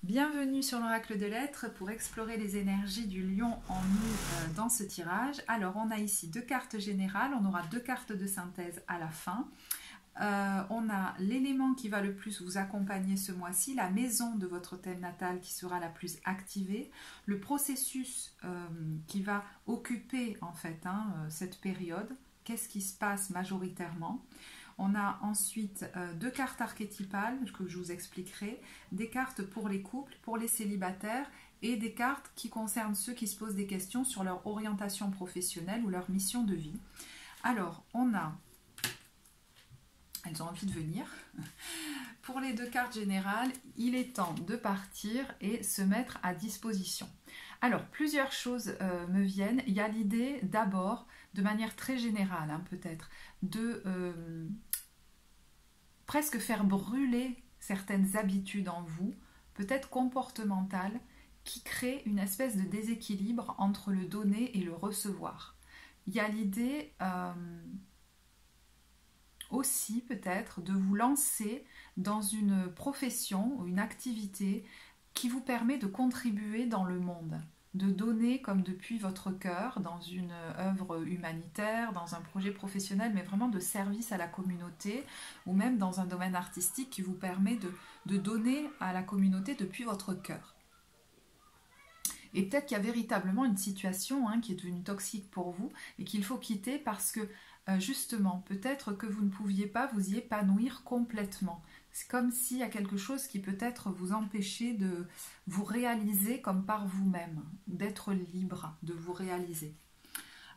Bienvenue sur l'Oracle de l'Être pour explorer les énergies du lion en nous dans ce tirage. Alors, on a ici deux cartes générales, on aura deux cartes de synthèse à la fin. On a l'élément qui va le plus vous accompagner ce mois-ci, la maison de votre thème natal qui sera la plus activée, le processus qui va occuper en fait cette période, qu'est-ce qui se passe majoritairement. On a ensuite deux cartes archétypales que je vous expliquerai, des cartes pour les couples, pour les célibataires et des cartes qui concernent ceux qui se posent des questions sur leur orientation professionnelle ou leur mission de vie. Alors, on a... Elles ont envie de venir. Pour les deux cartes générales, il est temps de partir et se mettre à disposition. Alors, plusieurs choses me viennent. Il y a l'idée d'abord, de manière très générale peut-être, de presque faire brûler certaines habitudes en vous, peut-être comportementales, qui créent une espèce de déséquilibre entre le donner et le recevoir. Il y a l'idée aussi peut-être de vous lancer dans une profession ou une activité qui vous permet de contribuer dans le monde, de donner comme depuis votre cœur dans une œuvre humanitaire, dans un projet professionnel, mais vraiment de service à la communauté, ou même dans un domaine artistique qui vous permet de donner à la communauté depuis votre cœur. Et peut-être qu'il y a véritablement une situation qui est devenue toxique pour vous et qu'il faut quitter parce que justement, peut-être que vous ne pouviez pas vous y épanouir complètement. C'est comme s'il y a quelque chose qui peut-être vous empêchait de vous réaliser comme par vous-même, d'être libre de vous réaliser.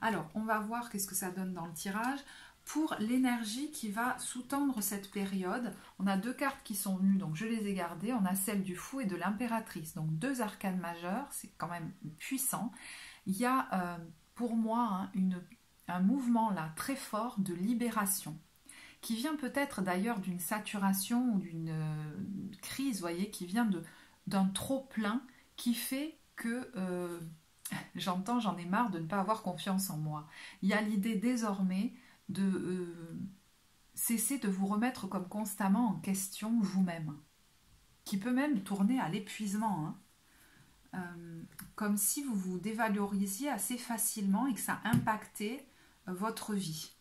Alors, on va voir qu'est-ce que ça donne dans le tirage. Pour l'énergie qui va sous-tendre cette période, on a deux cartes qui sont venues, donc je les ai gardées. On a celle du fou et de l'impératrice, donc deux arcanes majeurs, c'est quand même puissant. Il y a pour moi un mouvement là très fort de libération, qui vient peut-être d'ailleurs d'une saturation ou d'une crise, voyez, qui vient d'un trop-plein qui fait que j'en ai marre de ne pas avoir confiance en moi. Il y a l'idée désormais de cesser de vous remettre comme constamment en question vous-même, qui peut même tourner à l'épuisement, comme si vous vous dévalorisiez assez facilement et que ça impactait votre vie.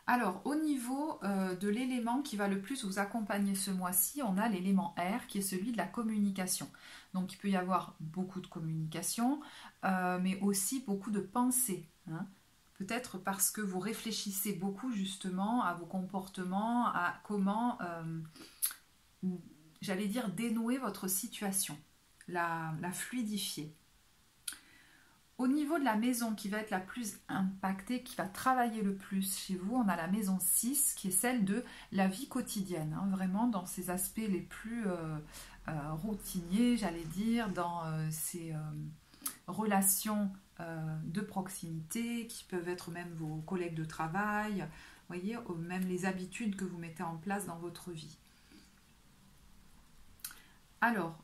Alors, au niveau de l'élément qui va le plus vous accompagner ce mois-ci, on a l'élément R qui est celui de la communication. Donc, il peut y avoir beaucoup de communication, mais aussi beaucoup de pensée. Peut-être parce que vous réfléchissez beaucoup justement à vos comportements, à comment, j'allais dire, dénouer votre situation, la fluidifier. Au niveau de la maison qui va être la plus impactée, qui va travailler le plus chez vous, on a la maison 6 qui est celle de la vie quotidienne, vraiment dans ses aspects les plus routiniers, j'allais dire, dans ces relations de proximité qui peuvent être même vos collègues de travail, voyez, même les habitudes que vous mettez en place dans votre vie. Alors,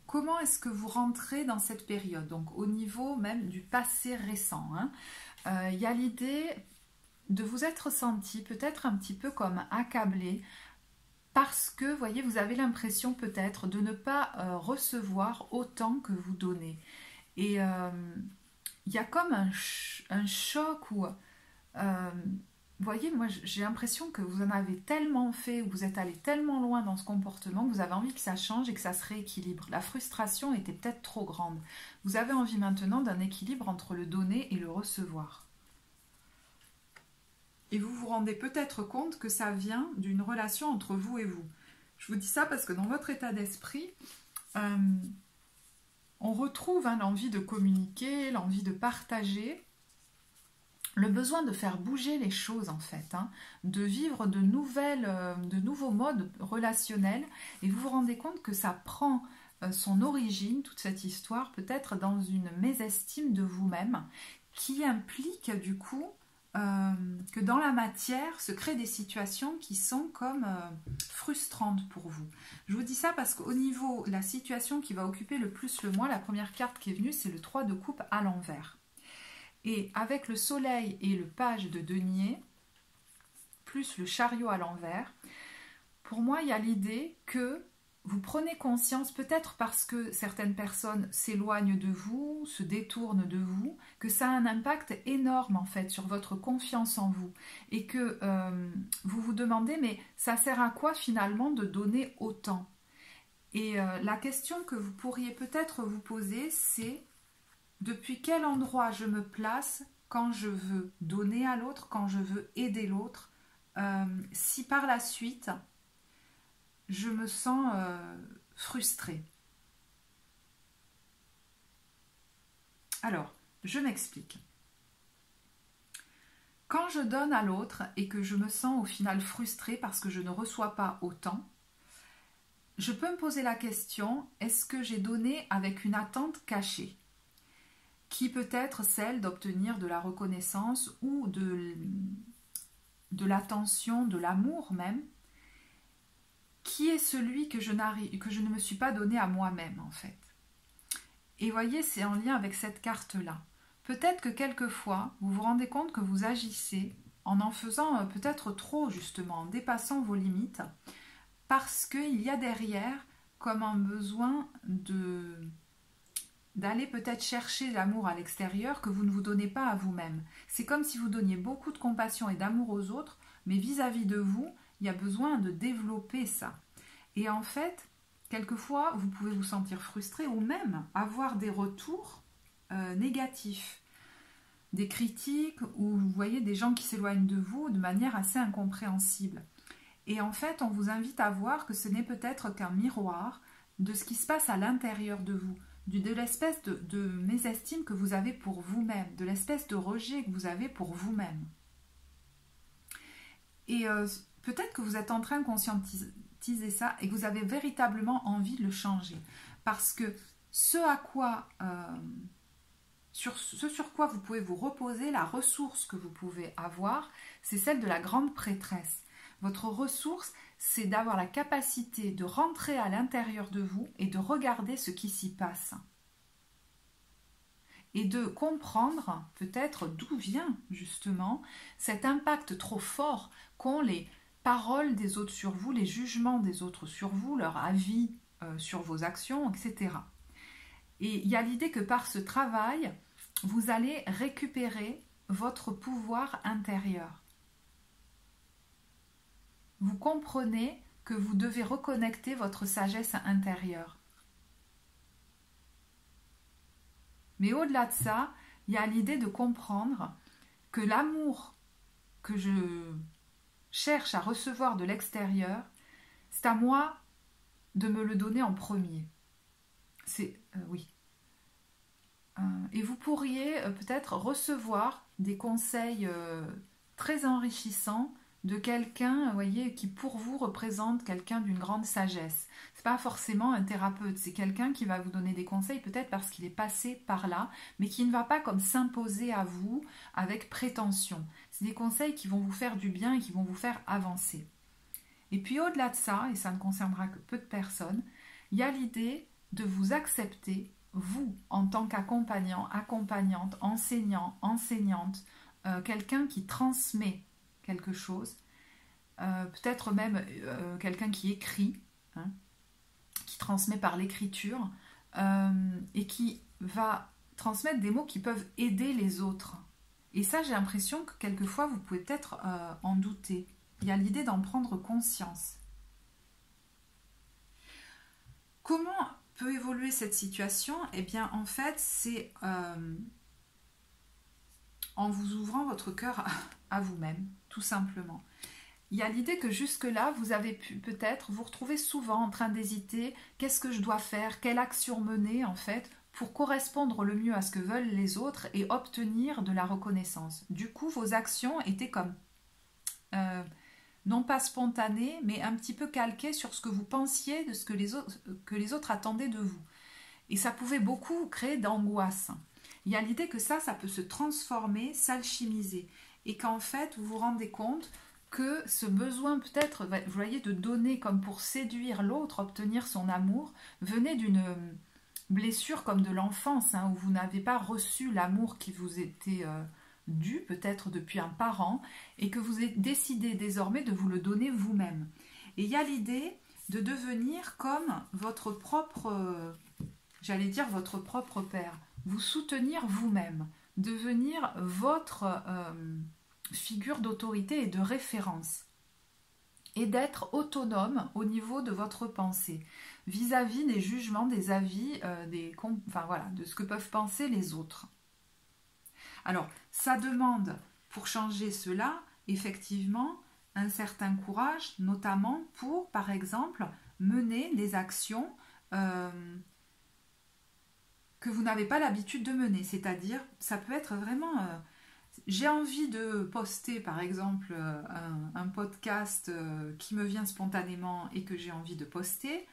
comment est-ce que vous rentrez dans cette période? Donc au niveau même du passé récent, il y a l'idée de vous être senti peut-être un petit peu comme accablé parce que, voyez, vous avez l'impression peut-être de ne pas recevoir autant que vous donnez. Et il y a comme un choc où... vous voyez, moi j'ai l'impression que vous en avez tellement fait, vous êtes allé tellement loin dans ce comportement que vous avez envie que ça change et que ça se rééquilibre. La frustration était peut-être trop grande. Vous avez envie maintenant d'un équilibre entre le donner et le recevoir. Et vous vous rendez peut-être compte que ça vient d'une relation entre vous et vous. Je vous dis ça parce que dans votre état d'esprit, on retrouve l'envie de communiquer, l'envie de partager, le besoin de faire bouger les choses en fait, de vivre de nouveaux modes relationnels, et vous vous rendez compte que ça prend son origine, toute cette histoire, peut-être dans une mésestime de vous-même, qui implique du coup que dans la matière se créent des situations qui sont comme frustrantes pour vous. Je vous dis ça parce qu'au niveau de la situation qui va occuper le plus le mois, la première carte qui est venue, c'est le 3 de coupe à l'envers. Et avec le soleil et le page de denier, plus le chariot à l'envers, pour moi, il y a l'idée que vous vous prenez conscience, peut-être parce que certaines personnes s'éloignent de vous, se détournent de vous, que ça a un impact énorme en fait sur votre confiance en vous et que vous vous demandez mais ça sert à quoi finalement de donner autant? Et la question que vous pourriez peut-être vous poser, c'est depuis quel endroit je me place quand je veux donner à l'autre, quand je veux aider l'autre, si par la suite je me sens frustrée. Alors, je m'explique. Quand je donne à l'autre et que je me sens au final frustrée parce que je ne reçois pas autant, je peux me poser la question, est-ce que j'ai donné avec une attente cachée, qui peut être celle d'obtenir de la reconnaissance ou de l'attention, de l'amour même, qui est celui que je ne me suis pas donné à moi-même en fait. Et voyez, c'est en lien avec cette carte-là. Peut-être que quelquefois, vous vous rendez compte que vous agissez en faisant peut-être trop justement, en dépassant vos limites, parce qu'il y a derrière comme un besoin d'aller peut-être chercher l'amour à l'extérieur que vous ne vous donnez pas à vous-même. C'est comme si vous donniez beaucoup de compassion et d'amour aux autres, mais vis-à-vis de vous, il y a besoin de développer ça. Et en fait, quelquefois, vous pouvez vous sentir frustré ou même avoir des retours négatifs, des critiques ou vous voyez des gens qui s'éloignent de vous de manière assez incompréhensible. Et en fait, on vous invite à voir que ce n'est peut-être qu'un miroir de ce qui se passe à l'intérieur de vous, de l'espèce de mésestime que vous avez pour vous-même, de l'espèce de rejet que vous avez pour vous-même. Et peut-être que vous êtes en train de conscientiser ça et que vous avez véritablement envie de le changer. Parce que ce sur quoi vous pouvez vous reposer, la ressource que vous pouvez avoir, c'est celle de la grande prêtresse. Votre ressource, c'est d'avoir la capacité de rentrer à l'intérieur de vous et de regarder ce qui s'y passe. Et de comprendre peut-être d'où vient justement cet impact trop fort qu'ont les paroles des autres sur vous, les jugements des autres sur vous, leur avis sur vos actions, etc. Et il y a l'idée que par ce travail, vous allez récupérer votre pouvoir intérieur. Vous comprenez que vous devez reconnecter votre sagesse intérieure. Mais au-delà de ça, il y a l'idée de comprendre que l'amour que je cherche à recevoir de l'extérieur, c'est à moi de me le donner en premier. Oui. Et vous pourriez peut-être recevoir des conseils très enrichissants de quelqu'un, voyez, qui pour vous représente quelqu'un d'une grande sagesse. C'est pas forcément un thérapeute, c'est quelqu'un qui va vous donner des conseils peut-être parce qu'il est passé par là, mais qui ne va pas comme s'imposer à vous avec prétention. C'est des conseils qui vont vous faire du bien et qui vont vous faire avancer. Et puis au-delà de ça, et ça ne concernera que peu de personnes, il y a l'idée de vous accepter, vous, en tant qu'accompagnant, accompagnante, enseignant, enseignante, quelqu'un qui transmet quelque chose, peut-être même quelqu'un qui écrit, hein, qui transmet par l'écriture, et qui va transmettre des mots qui peuvent aider les autres. Et ça, j'ai l'impression que quelquefois, vous pouvez peut-être en douter. Il y a l'idée d'en prendre conscience. Comment peut évoluer cette situation? Eh bien, en fait, c'est en vous ouvrant votre cœur à vous-même, tout simplement. Il y a l'idée que jusque-là, vous avez pu peut-être vous retrouver souvent en train d'hésiter, qu'est-ce que je dois faire, quelle action mener en fait, pour correspondre le mieux à ce que veulent les autres et obtenir de la reconnaissance. Du coup, vos actions étaient comme, non pas spontanées, mais un petit peu calquées sur ce que vous pensiez de ce que les autres attendaient de vous. Et ça pouvait beaucoup créer d'angoisse. Il y a l'idée que ça peut se transformer, s'alchimiser. Et qu'en fait, vous vous rendez compte que ce besoin peut-être, vous voyez, de donner comme pour séduire l'autre, obtenir son amour, venait d'une blessure comme de l'enfance, hein, où vous n'avez pas reçu l'amour qui vous était dû, peut-être depuis un parent, et que vous avez décidé désormais de vous le donner vous-même. Et il y a l'idée de devenir comme votre propre, j'allais dire votre propre père, vous soutenir vous-même, devenir votre figure d'autorité et de référence, et d'être autonome au niveau de votre pensée, vis-à-vis des jugements, des avis, enfin voilà, de ce que peuvent penser les autres. Alors, ça demande, pour changer cela, effectivement, un certain courage, notamment pour, par exemple, mener des actions que vous n'avez pas l'habitude de mener. C'est-à-dire, ça peut être vraiment... j'ai envie de poster, par exemple, un podcast qui me vient spontanément et que j'ai envie de poster.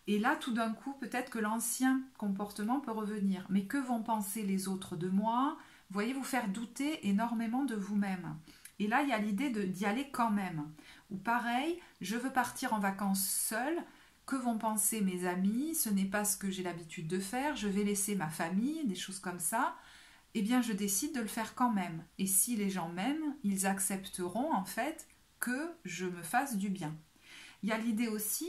Et là, tout d'un coup, peut-être que l'ancien comportement peut revenir. Mais que vont penser les autres de moi ? Vous voyez, vous faire douter énormément de vous-même. Et là, il y a l'idée d'y aller quand même. Ou pareil, je veux partir en vacances seule. Que vont penser mes amis? Ce n'est pas ce que j'ai l'habitude de faire. Je vais laisser ma famille, des choses comme ça. Eh bien, je décide de le faire quand même. Et si les gens m'aiment, ils accepteront en fait que je me fasse du bien. Il y a l'idée aussi,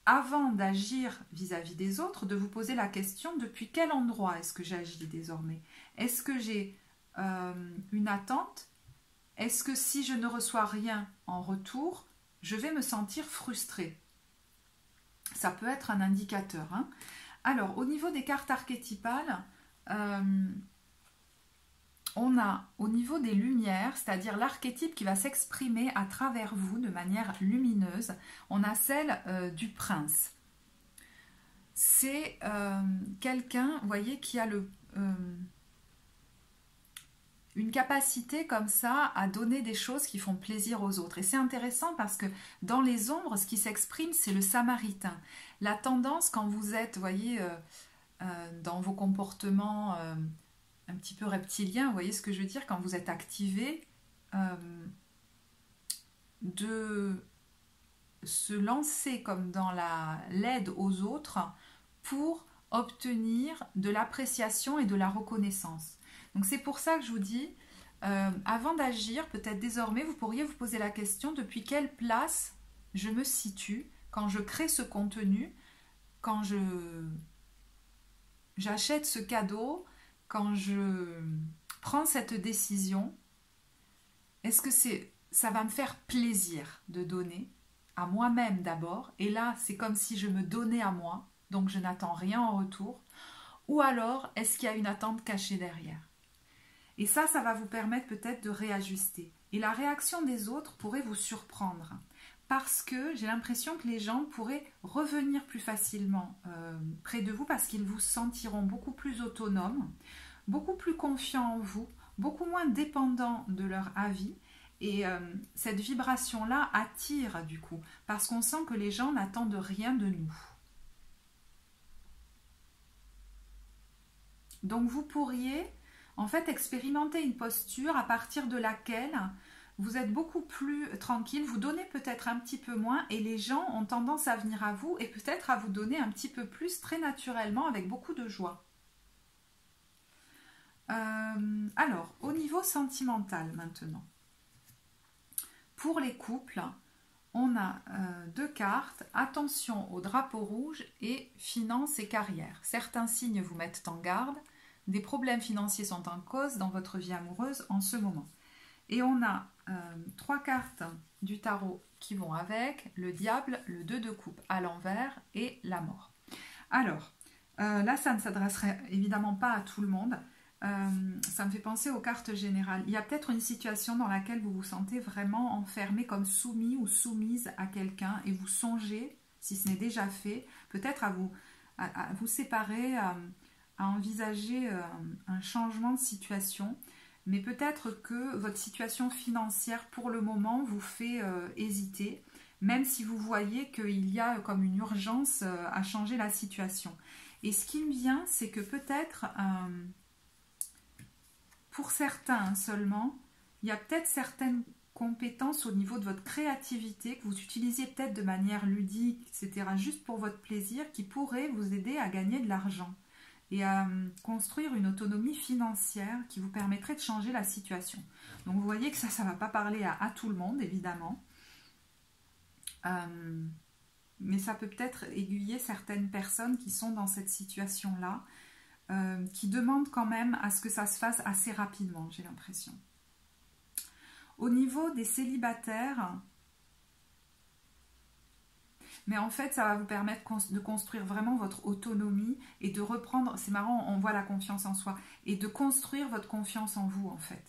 avant d'agir vis-à-vis des autres, de vous poser la question, depuis quel endroit est-ce que j'agis désormais? Est-ce que j'ai une attente? Est-ce que si je ne reçois rien en retour, je vais me sentir frustrée? Ça peut être un indicateur. Hein. Alors, au niveau des cartes archétypales, on a au niveau des lumières, c'est-à-dire l'archétype qui va s'exprimer à travers vous de manière lumineuse, on a celle du prince. C'est quelqu'un, vous voyez, qui a une capacité comme ça à donner des choses qui font plaisir aux autres. Et c'est intéressant parce que dans les ombres, ce qui s'exprime, c'est le samaritain. La tendance, quand vous êtes, vous voyez, dans vos comportements un petit peu reptiliens, vous voyez ce que je veux dire, quand vous êtes activé, de se lancer comme dans l'aide aux autres pour obtenir de l'appréciation et de la reconnaissance. Donc c'est pour ça que je vous dis, avant d'agir, peut-être désormais, vous pourriez vous poser la question depuis quelle place je me situe quand je crée ce contenu, quand j'achète ce cadeau, quand je prends cette décision. Est-ce que ça va me faire plaisir de donner à moi-même d'abord, et là c'est comme si je me donnais à moi, donc je n'attends rien en retour, ou alors est-ce qu'il y a une attente cachée derrière? Et ça va vous permettre peut-être de réajuster. Et la réaction des autres pourrait vous surprendre. Parce que j'ai l'impression que les gens pourraient revenir plus facilement près de vous parce qu'ils vous sentiront beaucoup plus autonomes, beaucoup plus confiants en vous, beaucoup moins dépendants de leur avis. Et cette vibration-là attire du coup, parce qu'on sent que les gens n'attendent rien de nous. Donc vous pourriez en fait expérimenter une posture à partir de laquelle vous êtes beaucoup plus tranquille, vous donnez peut-être un petit peu moins et les gens ont tendance à venir à vous et peut-être à vous donner un petit peu plus très naturellement avec beaucoup de joie. Alors, au niveau sentimental maintenant, pour les couples, on a deux cartes, attention au drapeau rouge et finances et carrière. Certains signes vous mettent en garde, des problèmes financiers sont en cause dans votre vie amoureuse en ce moment. Et on a trois cartes du tarot qui vont avec, le diable, le 2 de coupe à l'envers et la mort. Alors, là ça ne s'adresserait évidemment pas à tout le monde. Ça me fait penser aux cartes générales. Il y a peut-être une situation dans laquelle vous vous sentez vraiment enfermé comme soumis ou soumise à quelqu'un et vous songez, si ce n'est déjà fait, peut-être à vous séparer, à envisager un changement de situation, mais peut-être que votre situation financière pour le moment vous fait hésiter, même si vous voyez qu'il y a comme une urgence à changer la situation. Et ce qui me vient, c'est que peut-être pour certains seulement, il y a peut-être certaines compétences au niveau de votre créativité que vous utilisiez peut-être de manière ludique, etc., juste pour votre plaisir, qui pourraient vous aider à gagner de l'argent et à construire une autonomie financière qui vous permettrait de changer la situation. Donc vous voyez que ça ne va pas parler à tout le monde, évidemment. mais ça peut peut-être aiguiller certaines personnes qui sont dans cette situation-là, qui demandent quand même à ce que ça se fasse assez rapidement, j'ai l'impression. Au niveau des célibataires, mais en fait, ça va vous permettre de construire vraiment votre autonomie et de reprendre, c'est marrant, on voit la confiance en soi, et de construire votre confiance en vous, en fait.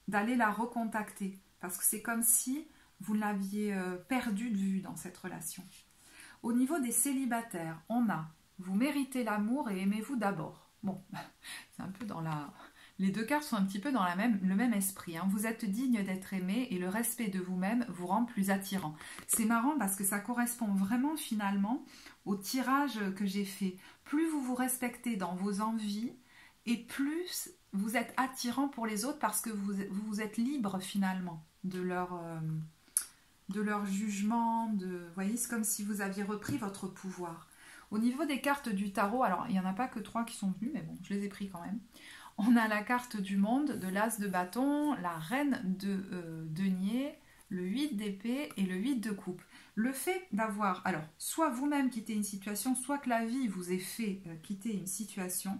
D'aller la recontacter, parce que c'est comme si vous l'aviez perdue de vue dans cette relation. Au niveau des célibataires, on a « Vous méritez l'amour et aimez-vous d'abord ». Bon, c'est un peu dans la... Les deux cartes sont un petit peu dans le même esprit. Hein. Vous êtes digne d'être aimé et le respect de vous-même vous rend plus attirant. C'est marrant parce que ça correspond vraiment finalement au tirage que j'ai fait. Plus vous vous respectez dans vos envies et plus vous êtes attirant pour les autres parce que vous êtes libre finalement de leur jugement. Vous voyez, c'est comme si vous aviez repris votre pouvoir. Au niveau des cartes du tarot, alors il n'y en a pas que 3 qui sont venues, mais bon, je les ai pris quand même. On a la carte du monde, de l'as de bâton, la reine de denier, le 8 d'épée et le 8 de coupe. Le fait d'avoir, alors, soit vous-même quitté une situation, soit que la vie vous ait fait quitter une situation,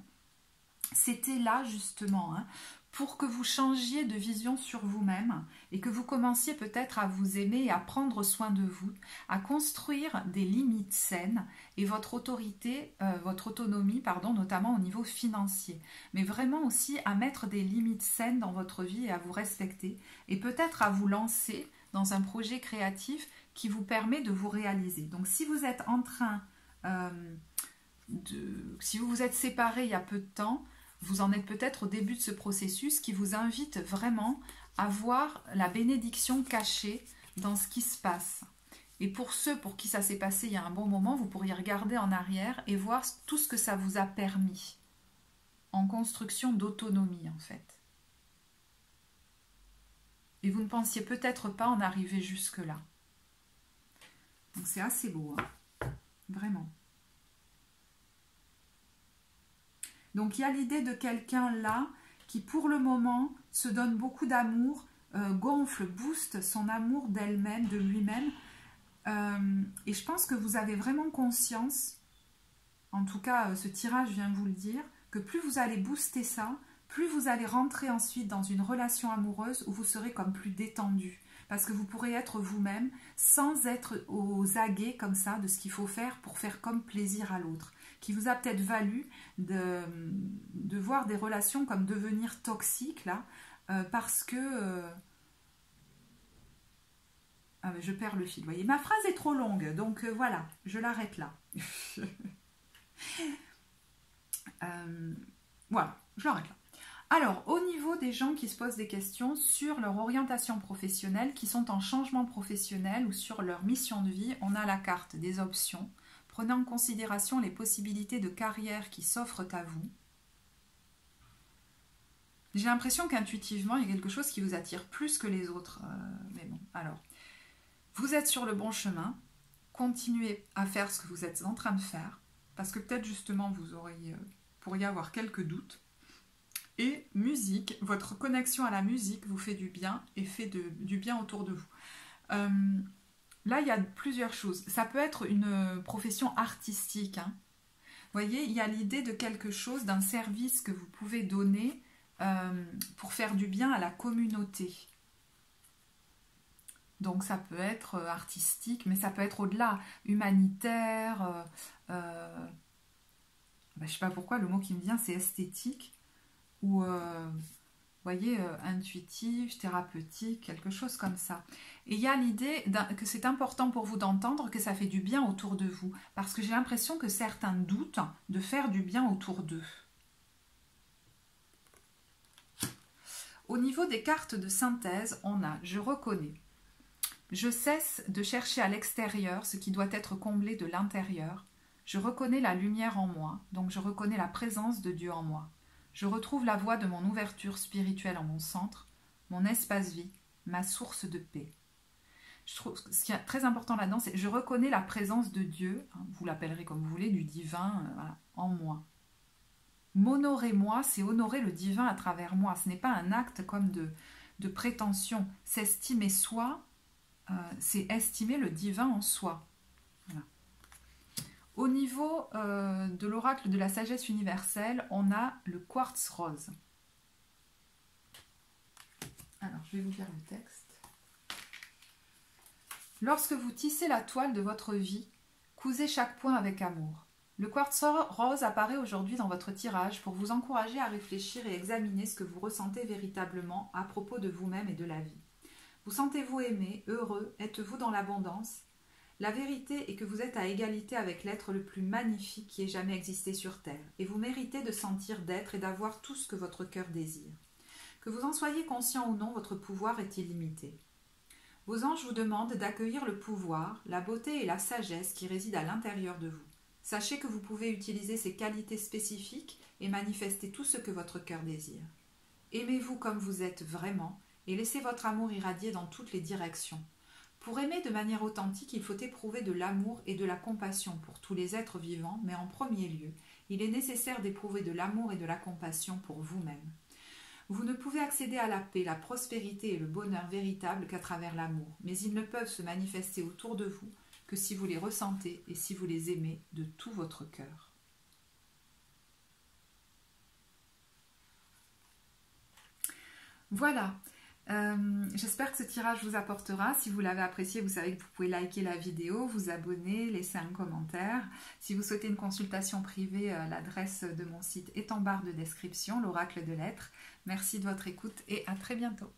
c'était là justement, hein, pour que vous changiez de vision sur vous-même et que vous commenciez peut-être à vous aimer et à prendre soin de vous, à construire des limites saines et votre autonomie, notamment au niveau financier. Mais vraiment aussi à mettre des limites saines dans votre vie et à vous respecter et peut-être à vous lancer dans un projet créatif qui vous permet de vous réaliser. Donc si vous êtes en train si vous vous êtes séparés il y a peu de temps, vous en êtes peut-être au début de ce processus qui vous invite vraiment à voir la bénédiction cachée dans ce qui se passe. Et pour ceux pour qui ça s'est passé il y a un bon moment, vous pourriez regarder en arrière et voir tout ce que ça vous a permis en construction d'autonomie en fait. Et vous ne pensiez peut-être pas en arriver jusque-là. Donc c'est assez beau, hein, vraiment. Donc il y a l'idée de quelqu'un là qui pour le moment se donne beaucoup d'amour, gonfle, booste son amour d'elle-même, de lui-même. Et je pense que vous avez vraiment conscience, en tout cas ce tirage vient vous le dire, que plus vous allez booster ça, plus vous allez rentrer ensuite dans une relation amoureuse où vous serez comme plus détendu. Parce que vous pourrez être vous-même sans être aux aguets comme ça de ce qu'il faut faire pour faire comme plaisir à l'autre. Qui vous a peut-être valu de voir des relations comme devenir toxiques là, parce que... Ah, mais je perds le fil, vous voyez. Ma phrase est trop longue, donc voilà, je l'arrête là. Voilà, je l'arrête là. Alors, au niveau des gens qui se posent des questions sur leur orientation professionnelle, qui sont en changement professionnel ou sur leur mission de vie, on a la carte des options. Prenez en considération les possibilités de carrière qui s'offrent à vous. J'ai l'impression qu'intuitivement, il y a quelque chose qui vous attire plus que les autres. Mais bon, alors, vous êtes sur le bon chemin. Continuez à faire ce que vous êtes en train de faire. Parce que peut-être justement, vous pourriez avoir quelques doutes. Et musique, votre connexion à la musique vous fait du bien et fait du bien autour de vous. Là, il y a plusieurs choses. Ça peut être une profession artistique. Hein. Vous voyez, il y a l'idée de quelque chose, d'un service que vous pouvez donner pour faire du bien à la communauté. Donc ça peut être artistique, mais ça peut être au-delà, humanitaire. Je ne sais pas pourquoi, le mot qui me vient, c'est esthétique. Ou, voyez, intuitif, thérapeutique, quelque chose comme ça. Et il y a l'idée que c'est important pour vous d'entendre que ça fait du bien autour de vous. Parce que j'ai l'impression que certains doutent de faire du bien autour d'eux. Au niveau des cartes de synthèse, on a « Je reconnais ». Je cesse de chercher à l'extérieur ce qui doit être comblé de l'intérieur. Je reconnais la lumière en moi, donc je reconnais la présence de Dieu en moi. Je retrouve la voie de mon ouverture spirituelle en mon centre, mon espace-vie, ma source de paix. Je trouve ce qui est très important là-dedans, c'est je reconnais la présence de Dieu, hein, vous l'appellerez comme vous voulez, du divin, voilà, en moi. M'honorer moi, c'est honorer le divin à travers moi. Ce n'est pas un acte comme de prétention. S'estimer soi, c'est estimer le divin en soi. Voilà. Au niveau de l'oracle de la sagesse universelle, on a le quartz rose. Alors, je vais vous lire le texte. Lorsque vous tissez la toile de votre vie, cousez chaque point avec amour. Le quartz rose apparaît aujourd'hui dans votre tirage pour vous encourager à réfléchir et examiner ce que vous ressentez véritablement à propos de vous-même et de la vie. Vous sentez-vous aimé, heureux, êtes-vous dans l'abondance? La vérité est que vous êtes à égalité avec l'être le plus magnifique qui ait jamais existé sur Terre, et vous méritez de sentir, d'être et d'avoir tout ce que votre cœur désire. Que vous en soyez conscient ou non, votre pouvoir est illimité. Vos anges vous demandent d'accueillir le pouvoir, la beauté et la sagesse qui résident à l'intérieur de vous. Sachez que vous pouvez utiliser ces qualités spécifiques et manifester tout ce que votre cœur désire. Aimez-vous comme vous êtes vraiment et laissez votre amour irradier dans toutes les directions. Pour aimer de manière authentique, il faut éprouver de l'amour et de la compassion pour tous les êtres vivants, mais en premier lieu, il est nécessaire d'éprouver de l'amour et de la compassion pour vous-même. Vous ne pouvez accéder à la paix, la prospérité et le bonheur véritable qu'à travers l'amour, mais ils ne peuvent se manifester autour de vous que si vous les ressentez et si vous les aimez de tout votre cœur. Voilà, j'espère que ce tirage vous apportera. Si vous l'avez apprécié, vous savez que vous pouvez liker la vidéo, vous abonner, laisser un commentaire. Si vous souhaitez une consultation privée, l'adresse de mon site est en barre de description, l'oracle de l'être. Merci de votre écoute et à très bientôt.